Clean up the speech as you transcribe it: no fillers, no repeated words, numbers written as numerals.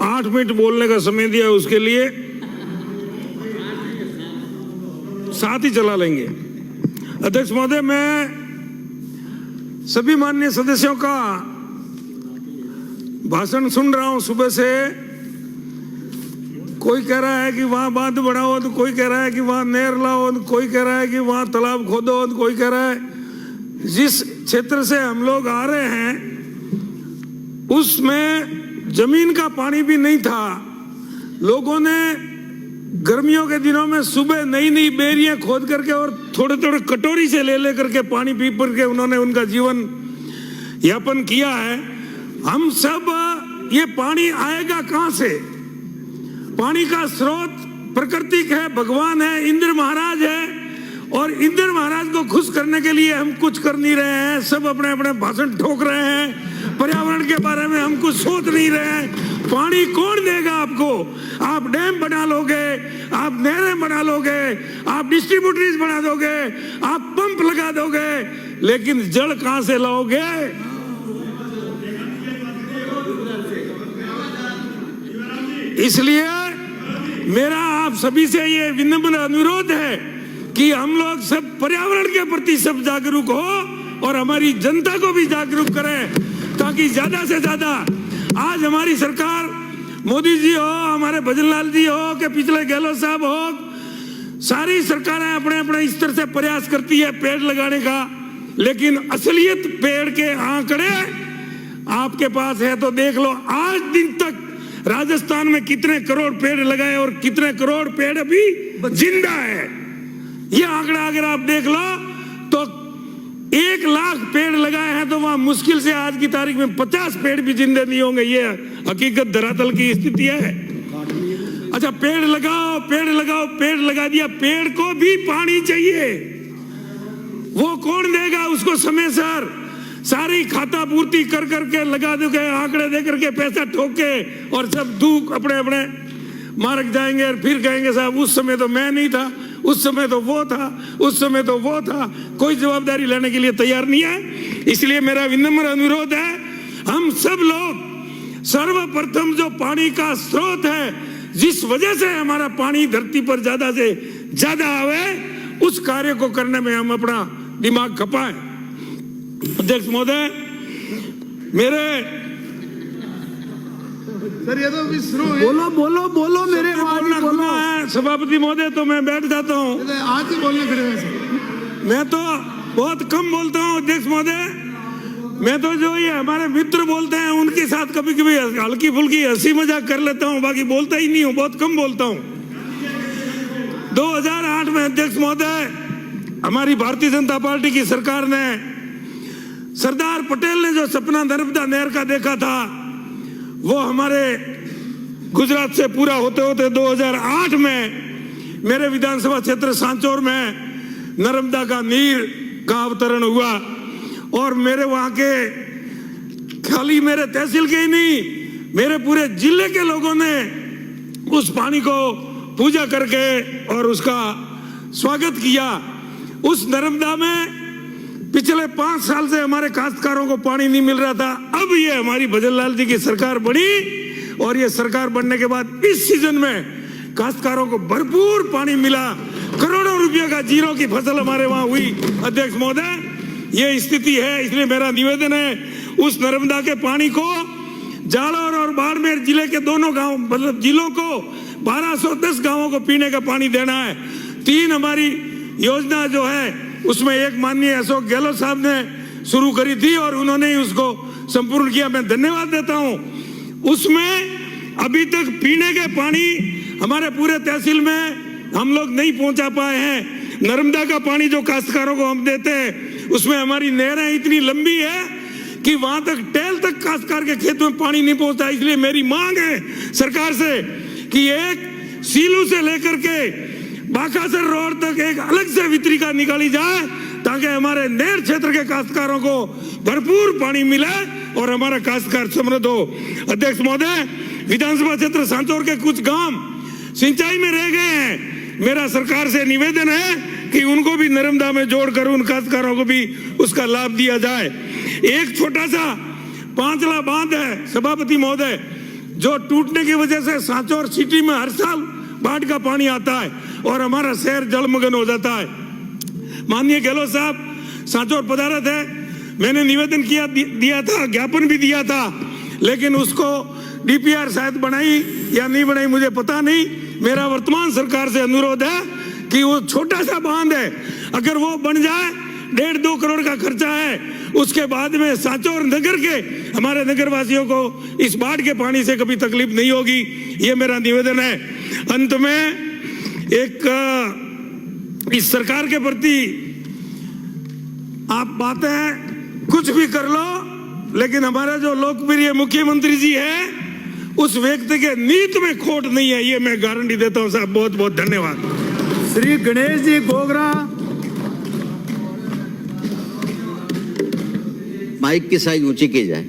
8 minute बोलने का समय दिया, उसके लिए साथ ही चला लेंगे। अध्यक्ष महोदय, मैं सभी माननीय सदस्यों का भाषण सुन रहा हूं सुबह से। कोई कह रहा है कि वहां बांध बढ़ाओ, तो कोई कह रहा है कि वहां नहर लाओ, तो कोई कह रहा है कि वहां तालाब खोदो, तो कोई कह रहा है। जिस क्षेत्र से हम लोग आ रहे हैं उसमें जमीन का पानी भी नहीं था। लोगों ने गर्मियों के दिनों में सुबह नई नई बेरियां खोद करके और थोड़े थोड़े कटोरी से ले करके पानी पी करके उन्होंने उनका जीवन यापन किया है। हम सब, ये पानी आएगा कहां से? पानी का स्रोत प्राकृतिक है, भगवान है, इंद्र महाराज है। और इंद्र महाराज को खुश करने के लिए हम कुछ कर नहीं रहे हैं। सब अपने अपने भाषण ठोक रहे हैं। पर्यावरण के बारे में हम कुछ सोच नहीं रहे हैं। पानी कौन देगा आपको? आप डैम बना लोगे, आप नहरें बना लोगे, आप डिस्ट्रीब्यूटरीज बना दोगे, आप पंप लगा दोगे, लेकिन जल कहां से लाओगे? इसलिए मेरा आप सभी से ये विनम्र अनुरोध है कि हम लोग सब पर्यावरण के प्रति सब जागरूक हो और हमारी जनता को भी जागरूक करें, ताकि ज्यादा से ज्यादा आज हमारी सरकार, मोदी जी हो, हमारे भजनलाल जी हो, कि पिछले गहलोत साहब हो, सारी सरकारें अपने अपने स्तर से प्रयास करती है पेड़ लगाने का, लेकिन असलियत पेड़ के आंकड़े आपके पास है तो देख लो। आज दिन तक राजस्थान में कितने करोड़ पेड़ लगाए और कितने करोड़ पेड़ अभी जिंदा है, ये आंकड़ा अगर आप देख लो तो 1 लाख पेड़ लगाए हैं तो वहां मुश्किल से आज की तारीख में 50 पेड़ भी जिंदे नहीं होंगे। ये हकीकत धरातल की स्थिति है। अच्छा, पेड़ लगाओ, पेड़ लगाओ, पेड़ लगा दिया, पेड़ को भी पानी चाहिए। वो कौन देगा उसको समय सर? सारी खाता पूर्ति कर करके लगा दोगे, आंकड़े दे करके पैसा ठोक के और सब दुख अपने अपने मार्ग जाएंगे और फिर कहेंगे साहब उस समय तो मैं नहीं था, उस समय तो वो था, उस समय तो वो था। कोई जवाबदारी लेने के लिए तैयार नहीं है। इसलिए मेरा विनम्र अनुरोध है, हम सब लोग सर्वप्रथम जो पानी का स्रोत है, जिस वजह से हमारा पानी धरती पर ज्यादा से ज्यादा आवे, उस कार्य को करने में हम अपना दिमाग खपाएं। अध्यक्ष महोदय, मेरे सर ये तो शुरू बोलो बोलो बोलो, मेरे बोलना खुला है। सभापति महोदय, तो मैं बैठ जाता हूँ। आज ही बोलने खड़े हैं। मैं तो बहुत कम बोलता हूँ अध्यक्ष महोदय। मैं तो जो ये हमारे मित्र बोलते हैं उनके साथ कभी कभी हल्की फुल्की हंसी मजाक कर लेता हूँ, बाकी बोलता ही नहीं हूँ, बहुत कम बोलता हूँ। 2008 में अध्यक्ष महोदय, हमारी भारतीय जनता पार्टी की सरकार ने, सरदार पटेल ने जो सपना नर्मदा नहर का देखा था, वो हमारे गुजरात से पूरा होते होते 2008 में मेरे विधानसभा क्षेत्र सांचौर में नर्मदा का नीर का अवतरण हुआ। और मेरे वहां के, खाली मेरे तहसील के ही नहीं, मेरे पूरे जिले के लोगों ने उस पानी को पूजा करके और उसका स्वागत किया। उस नर्मदा में पिछले 5 साल से हमारे काश्तकारों को पानी नहीं मिल रहा था। अब ये हमारी भजनलाल जी की सरकार बनी और ये सरकार बनने के बाद इस सीजन में काश्तकारों को भरपूर पानी मिला। करोड़ों रुपए का जीरो की फसल हमारे वहां हुई। अध्यक्ष महोदय, ये स्थिति है। इसलिए मेरा निवेदन है, उस नर्मदा के पानी को जालौर और बाड़मेर जिले के दोनों गांव, मतलब जिलों को 1210 गांवों को पीने का पानी देना है। 3 हमारी योजना जो है उसमें एक माननीय अशोक गहलोत साहब ने शुरू करी थी और उन्होंने ही उसको संपूर्ण किया, मैं धन्यवाद देता हूं। उसमें अभी तक पीने के पानी हमारे पूरे तहसील में हम लोग नहीं पहुंचा पाए हैं। नर्मदा का पानी जो काश्तकारों को हम देते हैं, उसमें हमारी नहरें इतनी लंबी है कि वहां तक टेल तक काश्तकार के खेत में पानी नहीं पहुंचता। इसलिए मेरी मांग है सरकार से कि एक सीलू से लेकर के बाकासर रोड तक एक अलग से वितरिका निकाली जाए, ताकि हमारे नहर क्षेत्र के काश्तकारों को भरपूर पानी मिले और हमारा काश्तकार समृद्ध हो। अध्यक्ष महोदय, विधानसभा क्षेत्र सांचौर के कुछ गांव सिंचाई में रह गए हैं। मेरा सरकार से निवेदन है कि उनको भी नर्मदा में जोड़कर उन काश्तकारों को भी उसका लाभ दिया जाए। एक छोटा सा 5ला बांध है सभापति महोदय, जो टूटने की वजह से सांचौर सिटी में हर साल बाढ़ का पानी आता है और हमारा शहर जलमग्न हो जाता है। माननीय गहलोत साहब सांचौर पधारे थे, मैंने निवेदन दिया था, ज्ञापन भी दिया था, लेकिन उसको डीपीआर शायद बनाई या नहीं बनाई मुझे पता नहीं। मेरा वर्तमान सरकार से अनुरोध है कि वो छोटा सा बांध है, अगर वो बन जाए 1.5-2 करोड़ का खर्चा है, उसके बाद में सांचौर नगर के हमारे नगर वासियों को इस बाढ़ के पानी से कभी तकलीफ नहीं होगी। ये मेरा निवेदन है। अंत में एक इस सरकार के प्रति आप बातें कुछ भी कर लो, लेकिन हमारे जो लोकप्रिय मुख्यमंत्री जी है उस व्यक्ति के नीति में खोट नहीं है, ये मैं गारंटी देता हूं साहब। बहुत बहुत धन्यवाद। श्री गणेश जी गोगरा। माइक की साइज ऊंची की जाए।